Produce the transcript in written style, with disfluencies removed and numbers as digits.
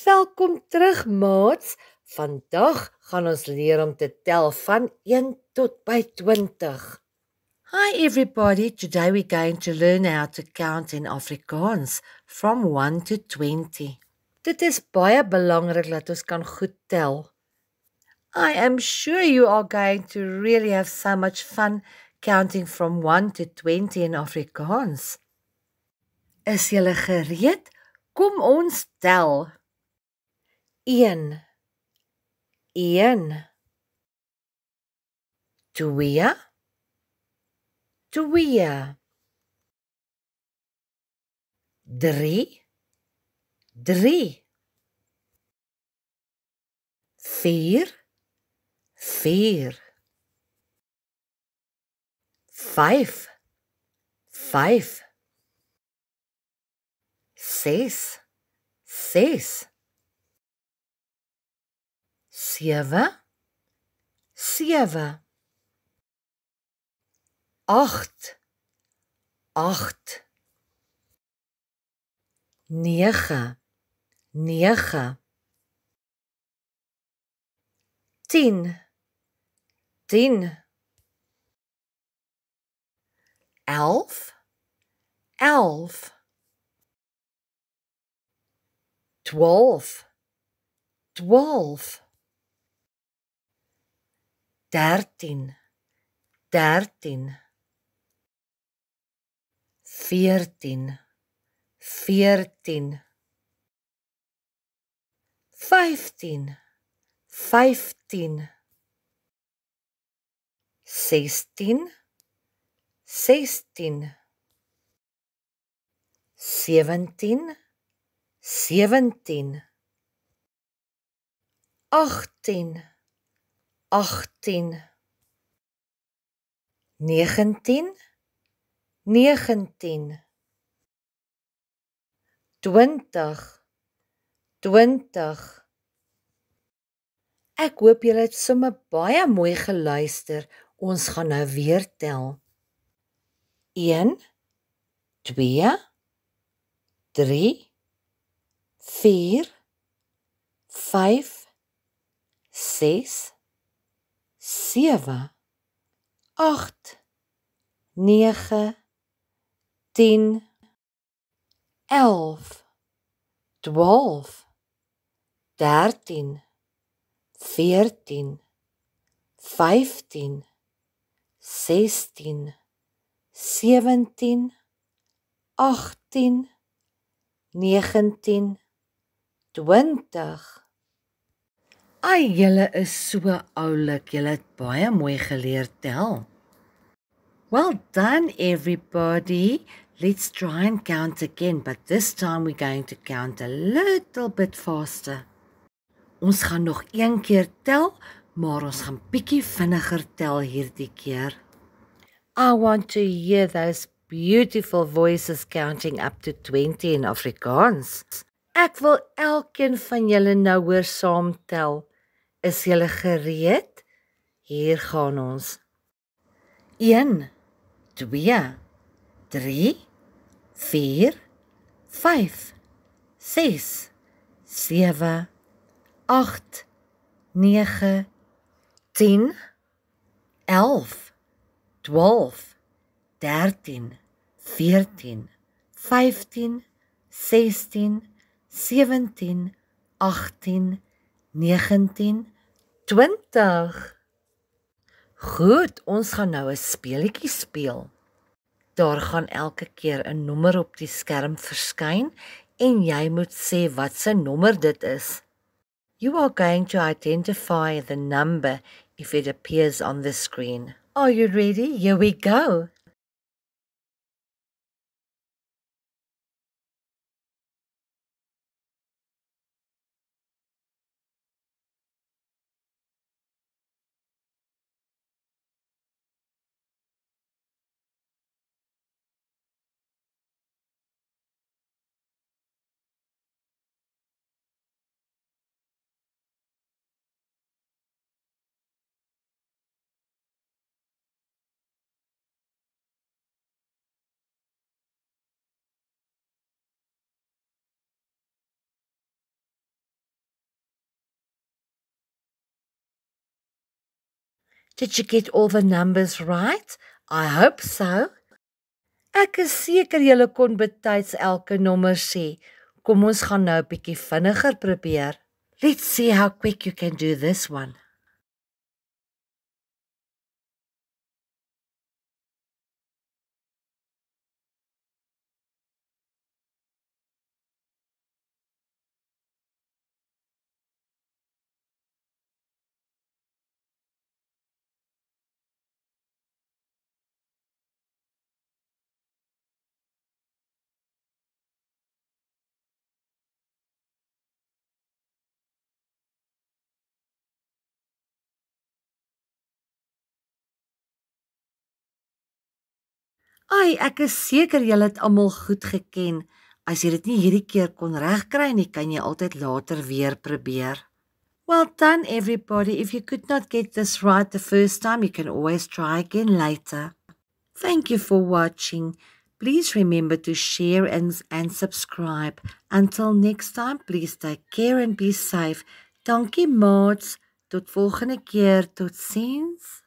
Welkom terug, maats. Vandag gaan ons leer om te tel van 1 tot by 20. Hi everybody, today we're going to learn how to count in Afrikaans from 1 to 20. Dit is baie belangrik dat ons kan goed tel. I am sure you are going to really have so much fun counting from 1 to 20 in Afrikaans. Is julle gereed? Kom ons tel. 1 2 2 3 3 4 4 5 5 6 6 7 7 8 8 9 9 10 10 11 11 12 12 13 13 14 14 15 15 16 16 17 17 18 18 19 19 20 20 Ek hoop julle het sommer baie mooi geluister. Ons gaan nou weer tel. 1 2 3 4 5 6 7 8 9 10 11 12 13 14 15 16 17 18 19 20 Ai, julle is so oulik. Julle het baie mooi geleer tel. Well done, everybody. Let's try and count again, but this time we're going to count a little bit faster. Ons gaan nog een keer tel, maar ons gaan bietjie vinniger tel hierdie keer. I want to hear those beautiful voices counting up to 20 in Afrikaans. Ek wil elkeen van julle nou hoor saam tel. Is julle gereed? Hier gaan ons. 1 2 3 4 5 6 7 8 9 10 11 12 13 14 15 16 17 18 19 20 Goed, ons gaan nou 'n speletjie speel. Daar gaan elke keer 'n nommer op die skerm verskyn en jy moet sê wat se nommer dit is. You are going to identify the number if it appears on the screen. Are you ready? Here we go. Did you get all the numbers right? I hope so. Ek is seker julle kon betyds elke nommer sê. Kom ons gaan nou 'n bietjie vinniger probeer. Let's see how quick you can do this one. Ai, ek is seker julle het almal goed geken. As jy dit nie hierdie keer kon regkry nie, kan jy altyd later weer probeer. Well done everybody. If you could not get this right the first time, you can always try again later. Thank you for watching. Please remember to share and subscribe. Until next time, please take care and be safe. Dankie maats. Tot volgende keer. Totsiens.